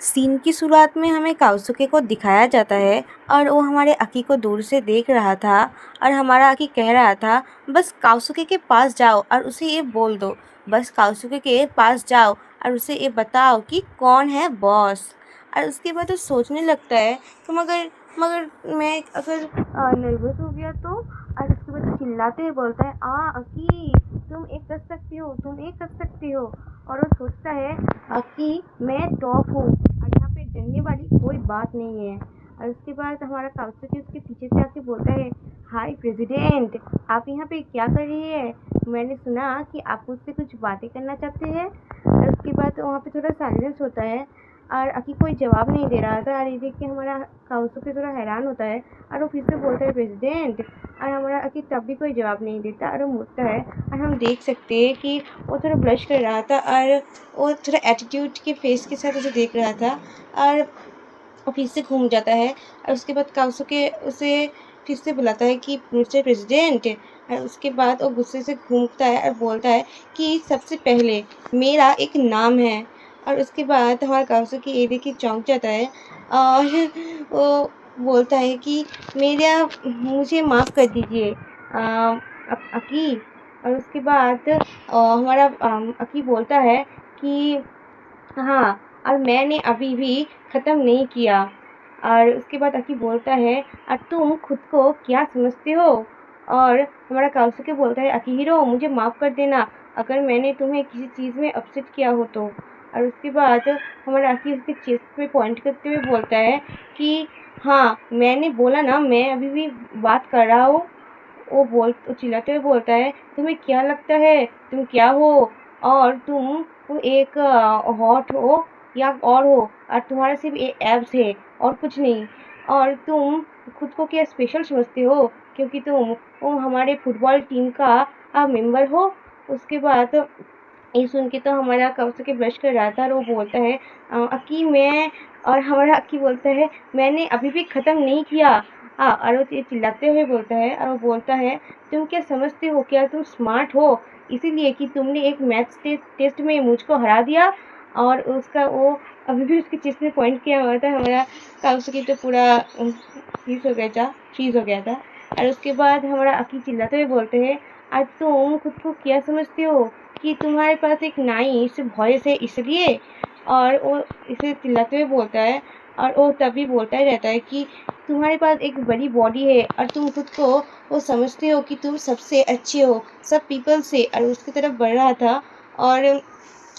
Scene की शुरुआत में हमें काउसुके को दिखाया जाता है और वो हमारे अकी को दूर से देख रहा था और हमारा अकी कह रहा था बस काउसुके के पास जाओ और उसे ये बोल दो, बस काउसुके के पास जाओ और उसे ये बताओ कि कौन है बॉस। और उसके बाद वो सोचने लगता है कि मगर मगर मैं अगर नर्वस हो गया तो। और उसके बाद वो चिल्लाते हुए बोलता है अकी तुम एक कर सकती हो, तुम एक कर सकती हो। और वो सोचता है कि मैं टॉप हूँ और यहाँ पे डरने वाली कोई बात नहीं है। और उसके बाद हमारा काउसुकी उसके पीछे से आके बोलता है, हाय प्रेसिडेंट, आप यहाँ पे क्या कर रही है? मैंने सुना कि आप मुझसे कुछ बातें करना चाहते हैं। और उसके बाद वहाँ पे थोड़ा साइलेंस होता है और अकी कोई जवाब नहीं दे रहा था। और ये देख के हमारा काउसुकी थोड़ा हैरान होता है और वो फिर से बोलता है प्रेसिडेंट। और हमारा अकी तब भी कोई जवाब नहीं देता और वो मुड़ता है और हम देख सकते हैं कि वो थोड़ा ब्लश कर रहा था और वो थोड़ा एटीट्यूड के फेस के साथ उसे देख रहा था। और वो फिर से घूम जाता है और उसके बाद काउसुके उसे फिर से बुलाता है कि मिस्टर प्रेसिडेंट। और उसके बाद वो गुस्से से घूमता है और बोलता है कि सबसे पहले मेरा एक नाम है। और उसके बाद हमारा काउसुकी ये देख के चौंक जाता है और वो बोलता है कि मेरा मुझे माफ़ कर दीजिए अकी। और उसके बाद हमारा अकी बोलता है कि हाँ, और मैंने अभी भी ख़त्म नहीं किया। और उसके बाद अकी बोलता है तुम खुद को क्या समझते हो? और हमारा काउसुके बोलता है अकीहिरो मुझे माफ़ कर देना अगर मैंने तुम्हें किसी चीज़ में अपसेट किया हो तो। और उसके बाद हमारा अकी उसके चेस्ट पे पॉइंट करते हुए बोलता है कि हाँ, मैंने बोला ना मैं अभी भी बात कर रहा हूँ। वो चिल्लाते हुए बोलता है तुम्हें क्या लगता है तुम क्या हो? और तुम एक हॉट हो या और हो और तुम्हारा सिर्फ एब्स है और कुछ नहीं। और तुम खुद को क्या स्पेशल समझते हो क्योंकि तुम हमारे फुटबॉल टीम का मेंबर हो। उसके बाद ये सुन के तो हमारा काउसुकी ब्लश कर रहा था और वो बोलता है अकी मैं। और हमारा अकी बोलता है मैंने अभी भी ख़त्म नहीं किया। और वो चिल्लाते हुए बोलता है और वो बोलता है तुम क्या समझते हो क्या तुम स्मार्ट हो इसीलिए कि तुमने एक मैथ्स टेस्ट में मुझको हरा दिया? और उसका वो अभी भी उसके चेस्ट में पॉइंट किया हुआ था। हमारा काउसुकी तो पूरा फ्रीज हो गया था। और उसके बाद हमारा अकी चिल्लाते हुए बोलते हैं आज तुम खुद को क्या समझते हो कि तुम्हारे पास एक नाइस वॉइस है इसलिए? और वो इसे चिल्लाते हुए बोलता है और वो तभी बोलता ही रहता है कि तुम्हारे पास एक बड़ी बॉडी है और तुम खुद को वो समझते हो कि तुम सबसे अच्छे हो सब पीपल से। और उसकी तरफ बढ़ रहा था और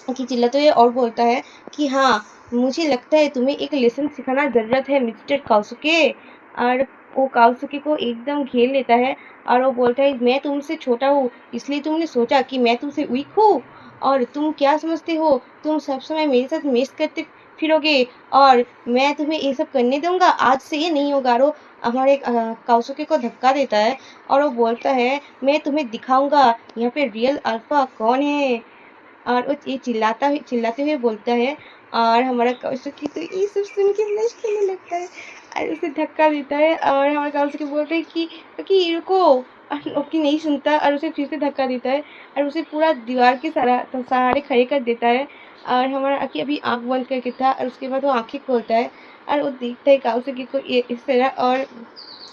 कि चिल्लाते हुए और बोलता है कि हाँ, मुझे लगता है तुम्हें एक लेसन सिखाना ज़रूरत है मिस्टर काउसुके। और वो काउसुके को एकदम घेर लेता है और वो बोलता है मैं तुमसे छोटा हूँ इसलिए तुमने सोचा कि मैं तुमसे वीक हूँ? और तुम क्या समझते हो तुम सब समय मेरे साथ मेस करते फिरोगे और मैं तुम्हें ये सब करने दूंगा? आज से ये नहीं होगा। और वो हमारे काउसुके को धक्का देता है और वो बोलता है मैं तुम्हें दिखाऊंगा यहाँ पे रियल अल्फा कौन है। और वो ये चिल्लाते हुए बोलता है और हमारा काउसुकी तो ये सब सुन के ब्लश करने लगता है और उसे धक्का देता है। और हमारा काउसुकी बोलता है कि रुको। और ओकी नहीं सुनता और उसे फिर से धक्का देता है और उसे पूरा दीवार के सहारे खड़े कर देता है। और हमारा अकी अभी आँख बंद करके था और उसके बाद वो आँखें खोलता है और वो देखता है काउसुकी को ये इस तरह। और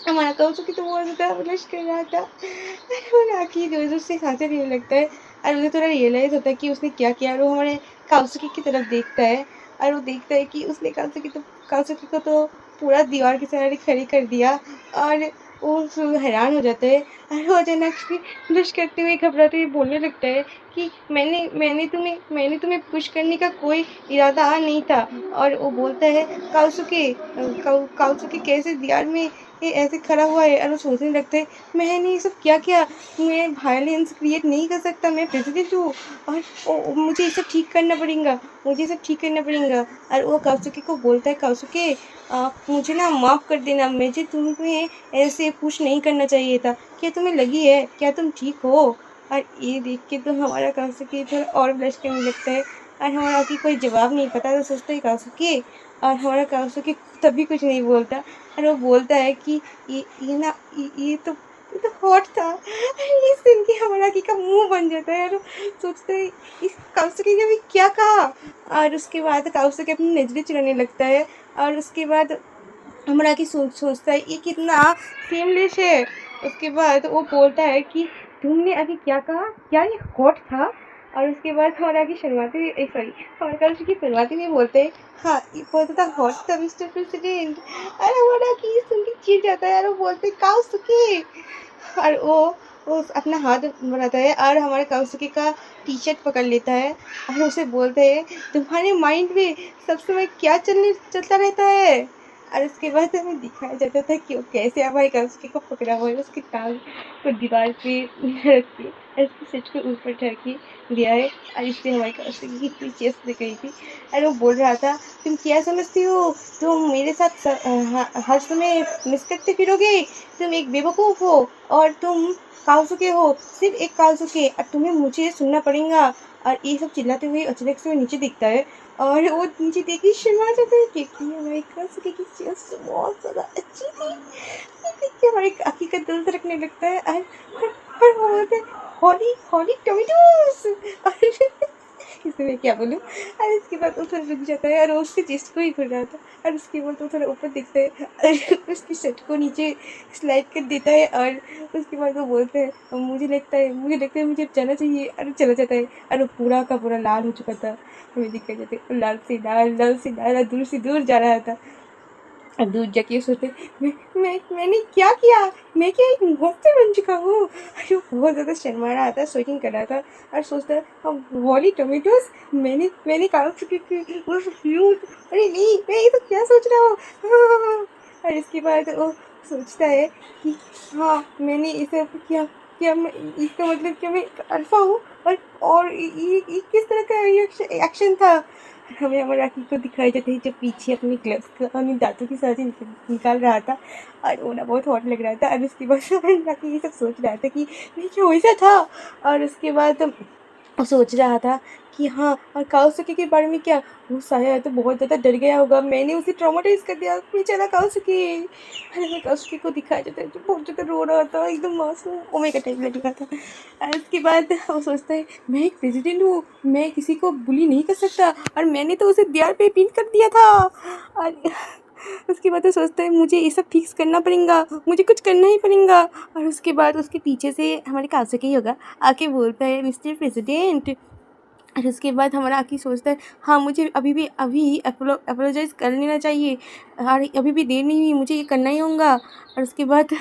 हमारा काउसुकी तो बहुत ज़्यादा ब्लश कर रहा था और आँखें जोर-जोर से खांसने लगने लगता है। और उसे थोड़ा रियलाइज़ होता है कि उसने क्या किया और वो हमारे काउसुकी की तरफ देखता है और वो देखता है कि उसने काउसुकी को तो पूरा दीवार के सहारे खड़ी कर दिया। और वो हैरान हो जाता है और वो अचानक से ब्लश करते हुए घबराते हुए बोलने लगता है कि मैंने तुम्हें पुश करने का कोई इरादा नहीं था। और वो बोलता है काउसुकी कैसे दीवार में ये ऐसे खड़ा हुआ है? और वो सोचने लगता है मैंने ये सब क्या किया? मैं वायलेंस क्रिएट नहीं कर सकता, मैं प्रेसिडेंट हूँ और मुझे ये सब ठीक करना पड़ेगा, मुझे ये सब ठीक करना पड़ेगा। और वो काउसुकी को बोलता है काउसुकी मुझे ना माफ़ कर देना, मुझे तुम्हें ऐसे पुश नहीं करना चाहिए था। क्या तुम्हें लगी है? क्या तुम ठीक हो? और ये देख के तो हमारा काउसुकी थोड़ा और ब्लश करने लगता है और हमारा कि कोई जवाब नहीं पता तो सोचता है काउसुकी। और हमारा काउसुकी तभी कुछ नहीं बोलता और वो बोलता है कि ये ना ये तो ये तो हॉट था। ये सुन के हमारा आगे का मुंह बन जाता है और सोचते है इस काउसुके ने भी क्या कहा। और उसके बाद काउसुके अपनी नजरें चुराने लगता है और उसके बाद हमारा की सोचता है ये कितना सेमलेस है। उसके बाद वो बोलता है कि तुमने अभी क्या कहा, क्या ये हॉट था। और उसके बाद हमारा की शर्माते हुए सॉरी हमारे कल की शर्माते हुए बोलते हैं हाँ ये बोलता था हॉट था मिस्टर प्रेसिडेंट। अरे हमारा की सुन के चिढ़ जाता है और वो बोलते काउसुके। और वो अपना हाथ बढ़ाता है और हमारे काउसुके का टी शर्ट पकड़ लेता है और उसे बोलते हैं तुम्हारे माइंड में सब समय क्या चलता रहता है। और उसके बाद हमें दिखाया जाता था कि वो कैसे हमारे काउसुके को पकड़ा हुआ है, उसकी टांग को दीवार पे रख के और उसके सिर के ऊपर ढक दिया है और इससे हमारे काउसुके की इतनी चेस्ट दिख रही थी। और वो बोल रहा था तुम क्या समझती हो, तुम मेरे साथ हर समय मिस करते फिरोगे, तुम एक बेवकूफ़ हो और तुम काउसुके हो, सिर्फ एक काउसुके, और तुम्हें मुझे सुनना पड़ेगा। और ये सब चिल्लाते हुए अचानक से वो नीचे दिखता है और वो नीचे देख के शर्मा जाता है क्योंकि हमारे काउसुके की चेस्ट बहुत ज़्यादा अच्छी थी। ये देख के हमारे आँखी का दिल धड़कने लगता है और वो बोलते हैं हॉली हॉली टोमेटोज। और इसमें मैं क्या बोलूँ। और इसके बाद वो थोड़ा रुक जाता है और वो उसके चेस्ट को ही खुल रहा था और उसके बाद वो थोड़ा ऊपर दिखता है और उसकी शर्ट को नीचे स्लाइड कर देता है और उसके बाद वो बोलते हैं मुझे अब जाना चाहिए और चला जाता है। और वो पूरा का पूरा लाल हो चुका था, हमें दिखाई जाता है लाल से लाल दूर से दूर जा रहा था। और दूर जाके सोचते मैंने क्या किया, मैं क्या एक मॉन्स्टर बन चुका हूँ। और वो बहुत ज़्यादा शर्मा रहा था, सोचिंग कर रहा था और सोचता है अब वॉली टोमेटोज मैंने कहा अरे नहीं मैं ये तो क्या सोच रहा हूँ। और इसके बाद वो सोचता है कि हाँ मैंने इसे किया, क्या मैं इसका मतलब क्या मैं अल्फा हूँ। और ये किस तरह का एक्शन था। हमें हमारे राखी को दिखाई जाते हैं जब पीछे अपनी ग्लव्स को अपनी दांतों की साथ निकाल रहा था और वो ना बहुत हॉट लग रहा था। और उसके बाद हमारे राखी ये सब सोच रहा था कि नहीं क्या वैसा था। और उसके बाद वो सोच रहा था कि हाँ और काउसुके के बारे में क्या, वो शायद तो बहुत ज़्यादा डर गया होगा, मैंने उसे ट्रॉमेटाइज कर दिया बेचारा काउसुके। हमें काउसुके को दिखाया जाता है जो बहुत ज़्यादा रो रहा था, एकदम मासूम ओमे का टाइप लग रहा था। और उसके बाद वो सोचता है मैं एक प्रेसिडेंट हूँ, मैं किसी को बुली नहीं कर सकता और मैंने तो उसे दीवार पे पिन कर दिया था। और उसके बाद वो सोचता है मुझे ये सब फिक्स करना पड़ेगा, मुझे कुछ करना ही पड़ेगा। और उसके बाद उसके पीछे से हमारे काउसुके ही होगा आके बोलता है मिस्टर प्रेसिडेंट। और उसके बाद हमारा आके सोचता है हाँ मुझे अभी अपोलोजाइज़ कर लेना चाहिए और अभी भी देर नहीं हुई, मुझे ये करना ही होगा। और उसके बाद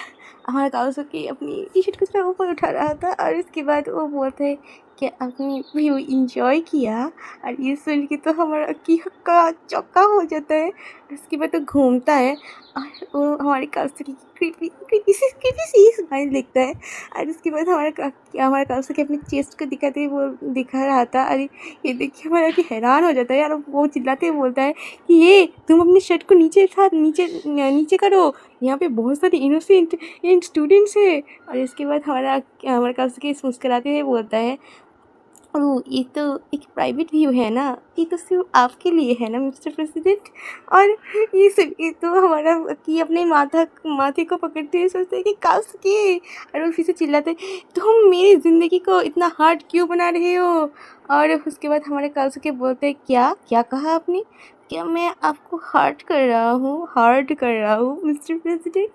हमारा काउसुके अपनी टी शर्ट को थोड़ा ऊपर उठा रहा था और उसके बाद वो बोलता है कि आपने व्यू इंजॉय किया। और ये सुन के तो हमारा की हक्का चौका हो जाता है। उसके बाद तो घूमता है और वो हमारे काउसुके की क्रीपी सी स्माइल देखता है। और उसके बाद हमारा काउसुके अपनी चेस्ट को दिखाते हुए वो दिखा रहा था। अरे ये देखिए हमारा कि हैरान हो जाता है यार, वो चिल्लाते हुए बोलता है कि ये तुम अपनी शर्ट को नीचे करो, यहाँ पे बहुत सारे इनोसेंट स्टूडेंट्स है। और इसके बाद हमारा काउसुके मुस्कुराते हुए बोलता है ओह ये तो एक प्राइवेट व्यू है ना, ये तो सिर्फ आपके लिए है ना मिस्टर प्रेसिडेंट। और ये तो हमारा कि अपने माथे को पकड़ते हुए सोचते हैं कि काउसुके। और वो फिर से चिल्लाते हैं तुम मेरी ज़िंदगी को इतना हार्ड क्यों बना रहे हो। और उसके बाद हमारे काउसुके बोलते हैं क्या क्या कहा आपने, क्या मैं आपको हार्ड कर रहा हूँ मिस्टर प्रेसिडेंट।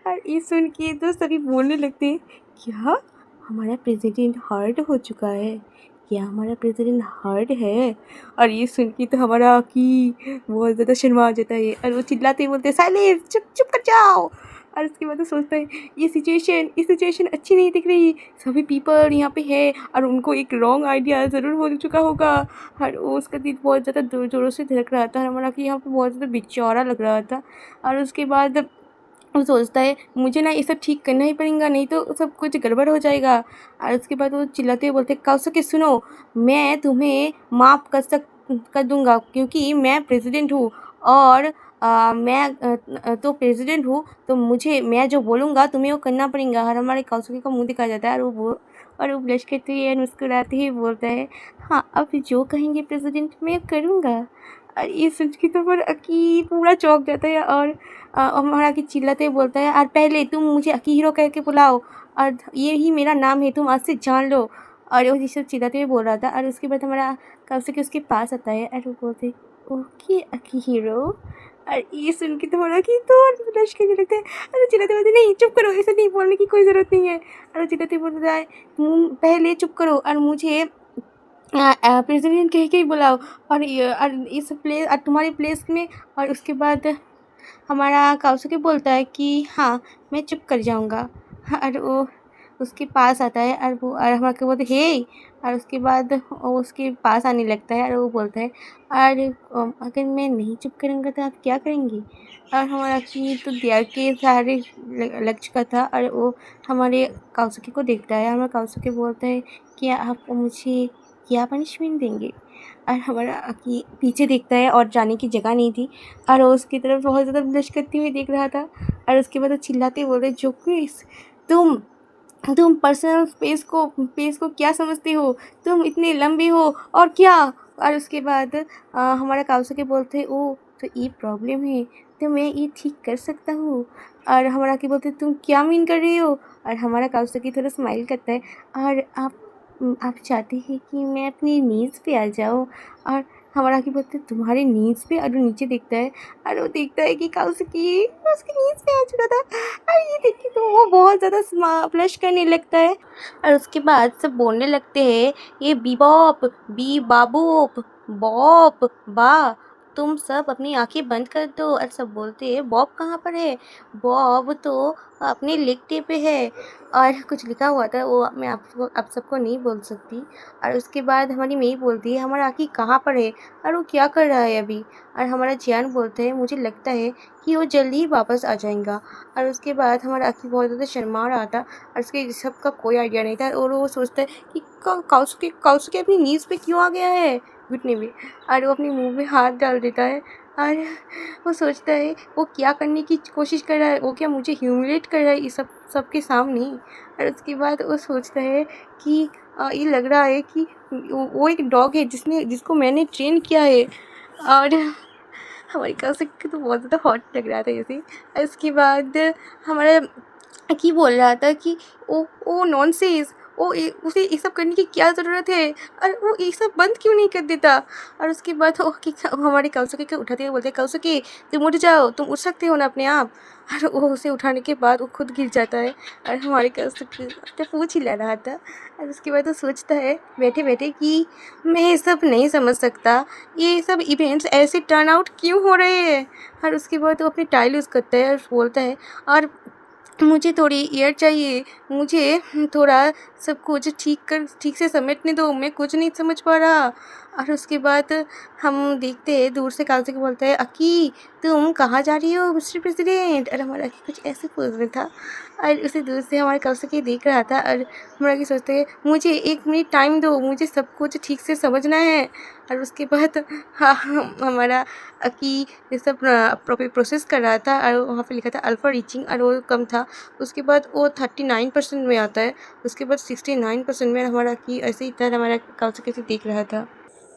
और ये सुन के तो सभी बोलने लगते हैं क्या हमारा प्रेसिडेंट हार्ड हो चुका है, क्या हमारा प्रेसिडेंट हार्ड है। और ये सुन के तो हमारा कि बहुत ज़्यादा शर्मा आ जाता है और वो चिल्लाते बोलते हैं साइलेंस, चुप चुप कर जाओ। और उसके बाद वो सोचता है ये सिचुएशन अच्छी नहीं दिख रही, सभी पीपल यहाँ पे है और उनको एक रॉन्ग आइडिया ज़रूर हो चुका होगा। और वो उसका दिल बहुत ज़्यादा ज़ोरों से धड़क रहा था और हमारा कि यहाँ पे बहुत ज़्यादा बेचौरा लग रहा था। और उसके बाद वो सोचता है मुझे ना ये सब ठीक करना ही पड़ेगा, नहीं तो सब कुछ गड़बड़ हो जाएगा। और उसके बाद वो चिल्लाते हुए बोलते काउसुके सुनो, मैं तुम्हें माफ़ कर दूंगा क्योंकि मैं प्रेसिडेंट हूँ और तो प्रेसिडेंट हूँ तो मैं जो बोलूँगा तुम्हें वो करना पड़ेगा। और हमारे काउसुके का मुंह दिखाया जाता है और वो ब्लश करते हुए मुस्कुराते हुए बोलता है हाँ अब जो कहेंगे प्रेसिडेंट मैं करूँगा। और ये सुन के तो फिर अकी पूरा चौंक जाता है और हमारा अकी चिल्लाते हुए बोलता है, और पहले तुम मुझे अकी हीरो कह के बुलाओ और ये ही मेरा नाम है, तुम आज से जान लो। और वो ये सब चिल्लाते हुए बोल रहा था। और उसके बाद हमारा काउसुकी उसके पास आता है और वो बोलते, ओके अकी हीरो। और ये सुन के तो हमारा कि तो ब्लश करने लगता है। अरे चिल्लाते बोलते, नहीं चुप करो, ऐसे नहीं बोलने की कोई ज़रूरत नहीं है। और वो चिल्लाते बोलता है, पहले चुप करो और मुझे प्रेसिडेंट कह के ही बुलाओ और इस प्लेस और तुम्हारी प्लेस में। और उसके बाद हमारा काउसुकी बोलता है कि हाँ मैं चुप कर जाऊँगा। और वो उसके पास आता है और वो और हमारा बोलते हे। और उसके बाद वो उसके पास आने लगता है और वो बोलता है, और अगर मैं नहीं चुप करूँगा तो आप क्या करेंगी। और हमारा कि तो दीवार के सहारे लग चुका था और वो हमारे काउसुकी को देखता है। हमारा काउसुकी बोलता है, क्या आप मुझे क्या पनिशमेंट देंगे। और हमारा कि पीछे देखता है और जाने की जगह नहीं थी और वो उसकी तरफ बहुत ज़्यादा ब्लश करते हुए देख रहा था। और उसके बाद वो चिल्लाते बोल रहे, जोक्रिस तुम पर्सनल स्पेस को क्या समझते हो, तुम इतने लंबे हो और क्या। और उसके बाद हमारा काउसुकी बोलते हैं, ओ तो ये प्रॉब्लम है तो मैं ये ठीक कर सकता हूँ। और हमारा की बोलते, तुम क्या मीन कर रही हो। और हमारा काउसुकी थोड़ा स्माइल करता है, और आप चाहते हैं कि मैं अपनी नीज़ पे आ जाऊँ। और हमारा की बोलते, तुम्हारे नीज़ पे। और वो नीचे देखता है और वो देखता है कि काउसुकी उसकी नीज़ पे आ चुका था। और ये देख के तो वो बहुत ज़्यादा ब्लश करने लगता है। और उसके बाद सब बोलने लगते हैं, ये बीबॉप बी बाबूप बॉप बा, तुम सब अपनी आंखें बंद कर दो। और सब बोलते हैं, बॉब कहाँ पर है, बॉब तो अपने लिखते पे है। और कुछ लिखा हुआ था वो मैं आप सबको नहीं बोल सकती। और उसके बाद हमारी मेई बोलती है, हमारा आँखी कहाँ पर है और वो क्या कर रहा है अभी। और हमारा जियान बोलते हैं, मुझे लगता है कि वो जल्दी ही वापस आ जाएगा। और उसके बाद हमारा आँखी बहुत ज़्यादा शर्मा रहा था और उसके सबका कोई आइडिया नहीं था। और वो सोचता है कि काउसुकी अपनी नीज़ पे क्यों आ गया है घुटने में। और वो अपने मुंह में हाथ डाल देता है और वो सोचता है वो क्या करने की कोशिश कर रहा है, वो क्या मुझे ह्यूमिलेट कर रहा है इस सबके सामने। और उसके बाद वो सोचता है कि ये लग रहा है कि वो एक डॉग है जिसको मैंने ट्रेन किया है। और हमारी काउसुकी तो बहुत ज़्यादा हॉट लग रहा था ऐसे। और उसके बाद हमारा की बोल रहा था कि ओ नॉनसेंस, उसे ये सब करने की क्या ज़रूरत है और वो ये सब बंद क्यों नहीं कर देता। और उसके बाद वो कि हमारे काउसुकी को उठाते हुए बोलते हैं, काउसुकी तुम उठ जाओ, तुम उठ सकते हो ना अपने आप। और वो उसे उठाने के बाद वो खुद गिर जाता है और हमारे काउसुकी तो पूछ ही ले रहा था। और उसके बाद वो सोचता है बैठे बैठे कि मैं ये सब नहीं समझ सकता, ये सब इवेंट्स ऐसे टर्न आउट क्यों हो रहे हैं। और उसके बाद वो अपनी टाइल यूज़ करता है और बोलता है, और मुझे थोड़ी एयर चाहिए, मुझे थोड़ा सब कुछ ठीक से समेटने दो, मैं कुछ नहीं समझ पा रहा। और उसके बाद हम देखते हैं दूर से काउसुकी बोलता है, अकी तुम कहाँ जा रही हो मिस्टर प्रेसिडेंट। और हमारा अकी कुछ ऐसे पोज में था और उसे दूर से हमारे काउसुकी देख रहा था। और हमारा अकी सोचते हैं, मुझे 1 मिनट टाइम दो, मुझे सब कुछ ठीक से समझना है। और उसके बाद हाँ हमारा अकी ये सब प्रोसेस कर रहा था और वहाँ पे लिखा था अल्फ़ा रीचिंग और वो कम था। उसके बाद वो 39% में आता है, उसके बाद 69% में। हमारा अकी ऐसे ही था, हमारा काउसुकी से देख रहा था।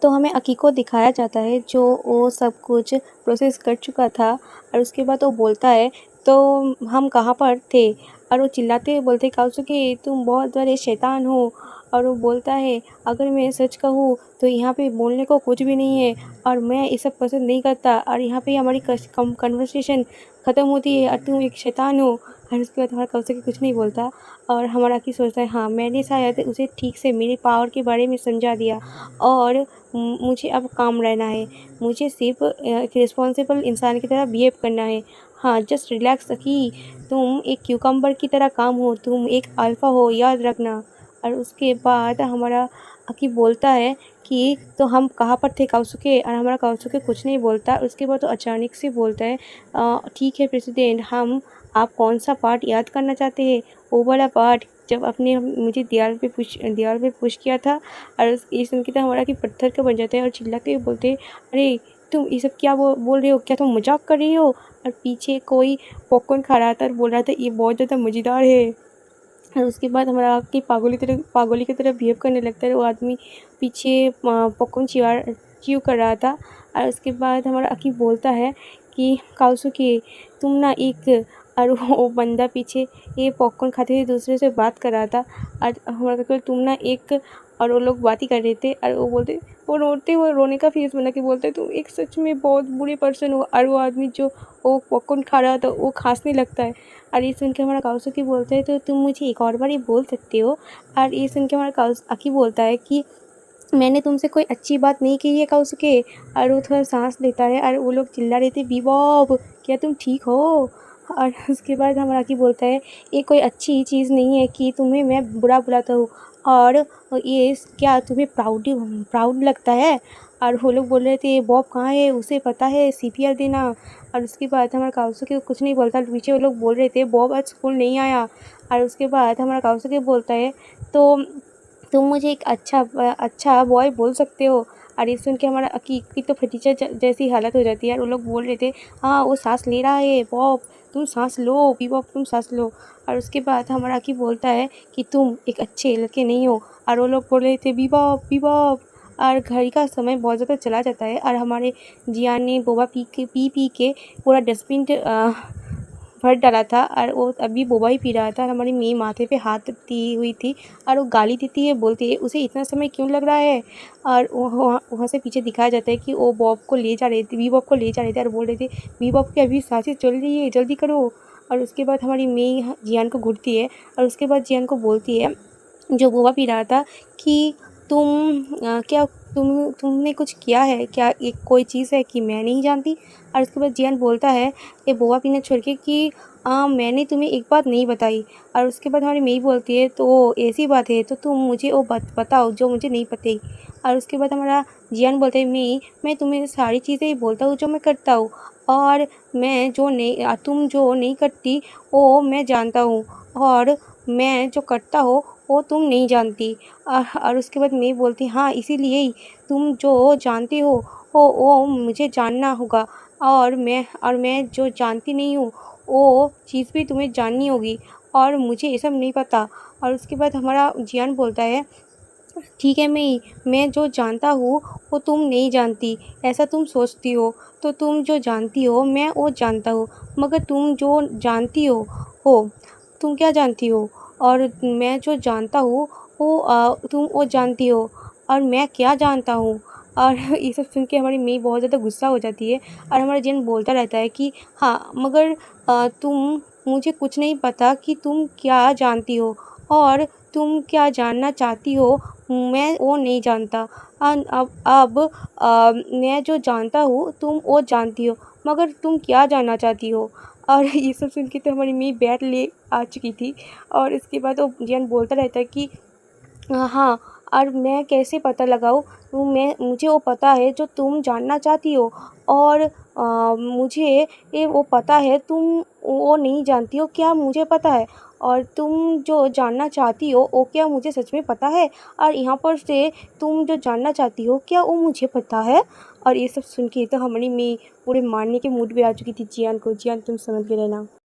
तो हमें अकी को दिखाया जाता है जो वो सब कुछ प्रोसेस कर चुका था। और उसके बाद वो बोलता है, तो हम कहाँ पर थे। और वो चिल्लाते हुए बोलते, काउसुकी तुम बहुत बड़े शैतान हो। और वो बोलता है, अगर मैं सच कहूँ तो यहाँ पे बोलने को कुछ भी नहीं है और मैं ये सब पसंद नहीं करता। और यहाँ पे हमारी कन्वर्सेशन ख़त्म होती है और तुम एक शैतान हो। और उसके बाद हमारा काउसुकी कुछ नहीं बोलता और हमारा अकी सोचता है, हाँ मैंने शायद उसे ठीक से मेरे पावर के बारे में समझा दिया और मुझे अब काम रहना है, मुझे सिर्फ एक रिस्पॉन्सिबल इंसान की तरह बिहेव करना है। हाँ जस्ट रिलैक्स अकी, तुम एक क्यूकम्बर की तरह काम हो, तुम एक अल्फ़ा हो, याद रखना। और उसके बाद हमारा अकी बोलता है कि तो हम कहाँ पर थे काउसुकी। और हमारा काउसुकी कुछ नहीं बोलता। उसके बाद तो अचानक से बोलता है, ठीक है प्रेसिडेंट, आप कौन सा पार्ट याद करना चाहते हैं, वो वाला पार्ट जब आपने मुझे दीवार पे पुश किया था। और ये सुन के तो हमारा कि पत्थर का बन जाता है और चिल्लाते हुए बोलते हैं, अरे तुम ये सब क्या बोल रहे हो, क्या तुम मजाक कर रही हो। और पीछे कोई पॉपकॉर्न खा रहा था और बोल रहा था ये बहुत ज़्यादा मज़ेदार है। और उसके बाद हमारा कि पागोली की तरह बिहेव करने लगता है। वो आदमी पीछे पॉपकॉर्न च्यू कर रहा था। और उसके बाद हमारा अकी बोलता है कि काउसुके तुम ना एक, और वो बंदा पीछे ये पॉपकॉर्न खाते हुए दूसरे से बात कर रहा था। और हमारा काका तुम ना एक, और वो लोग बात ही कर रहे थे। और वो बोलते, वो रोते हुए रोने का फेस बना के बोलते तुम एक सच में बहुत बुरे पर्सन हो। और वो आदमी जो वो पॉपकॉर्न खा रहा था वो खांसने लगता है। और ये सुन के हमारा काउसुकी बोलता है तो तुम मुझे एक और बार ये बोल सकते हो। और ये सुन के हमारा अकी बोलता है कि मैंने तुमसे कोई अच्छी बात नहीं की है काउसुके। और वो थोड़ा सांस लेता है और वो लोग चिल्ला रहे थे बीबॉब क्या तुम ठीक हो। और उसके बाद हमारा की बोलता है ये कोई अच्छी चीज़ नहीं है कि तुम्हें मैं बुरा बुलाता हूँ। और ये क्या तुम्हें प्राउड लगता है। और वो लोग बोल रहे थे बॉब कहाँ है, उसे पता है सीपीआर देना। और उसके बाद हमारा काउसुके कुछ नहीं बोलता, पीछे वो लोग बोल रहे थे बॉब आज स्कूल नहीं आया। और उसके बाद हमारा काउसुके बोलता है तो तुम मुझे एक अच्छा बॉय बोल सकते हो। और ये सुन के हमारा अकी की तो फटीचर जैसी हालत हो जाती है। और वो लोग बोल रहे थे हाँ वो सांस ले रहा है बॉब तुम सांस लो, बॉब तुम सांस लो। और उसके बाद हमारा अकी बोलता है कि तुम एक अच्छे लड़के नहीं हो। और वो लोग बोल रहे थे बॉब। और घड़ी का समय बहुत ज़्यादा चला जाता है। और हमारे जियान ने बोबा पी के पूरा डस्टबिन भर डाला था। और वो अभी बोबा ही पी रहा था। और हमारी मेरी माथे पे हाथ दी हुई थी और वो गाली देती है, बोलती है उसे इतना समय क्यों लग रहा है। और वहाँ से पीछे दिखाया जाता है कि वो बॉब को ले जा रहे थे, वी बॉब को ले जा रहे थे और बोल रहे थे वी बॉब की अभी सांसें चल रही है जल्दी करो। और उसके बाद हमारी मेई जियान को घूरती है और उसके बाद जियान को बोलती है जो बोबा पी रहा था कि क्या तुमने कुछ किया है क्या, एक कोई चीज़ है कि मैं नहीं जानती। और उसके बाद जियान बोलता है ये बोबा पीना छोड़ के कि मैंने तुम्हें एक बात नहीं बताई। और उसके बाद हमारी मेई बोलती है तो ऐसी बात है तो तुम मुझे वो बताओ जो मुझे नहीं पता। और उसके बाद हमारा जियान बोलता है मैं तुम्हें सारी चीज़ें ही बोलता हूँ जो मैं करता हूँ। और मैं जो नहीं तुम जो नहीं करती वो मैं जानता हूँ। और मैं जो करता हो वो तुम नहीं जानती। और उसके बाद मैं बोलती हाँ इसीलिए ही तुम जो जानती हो वो मुझे जानना होगा। और मैं जो जानती नहीं हूँ वो चीज़ भी तुम्हें जाननी होगी। और मुझे ये सब नहीं पता। और उसके बाद हमारा जियान बोलता है ठीक है मैं जो जानता हूँ वो तुम नहीं जानती, ऐसा तुम सोचती हो। तो तुम जो जानती हो मैं वो जानता हूँ, मगर तुम जो जानती हो तुम क्या जानती हो। और मैं जो जानता हूँ वो तुम वो जानती हो, और मैं क्या जानता हूँ। और ये सब सुन के हमारी मेई बहुत ज़्यादा गुस्सा हो जाती है। और हमारा जिन बोलता रहता है कि हाँ मगर तुम मुझे कुछ नहीं पता कि तुम क्या जानती हो और तुम क्या जानना चाहती हो, मैं वो नहीं जानता। अब मैं जो जानता हूँ तुम वो जानती हो, मगर तुम क्या जानना चाहती हो। और ये सब सुन के तो हमारी मेरी बैट ले आ चुकी थी। और इसके बाद वो जियान बोलता रहता है कि हाँ, और मैं कैसे पता लगाऊँ, मुझे वो पता है जो तुम जानना चाहती हो। और मुझे ये वो पता है तुम वो नहीं जानती हो, क्या मुझे पता है। और तुम जो जानना चाहती हो वो क्या मुझे सच में पता है। और यहाँ पर से तुम जो जानना चाहती हो क्या वो मुझे पता है। और ये सब सुन के तो हमारी मेरी पूरे मारने के मूड पे आ चुकी थी जियान को। जियान तुम समझ के रहना।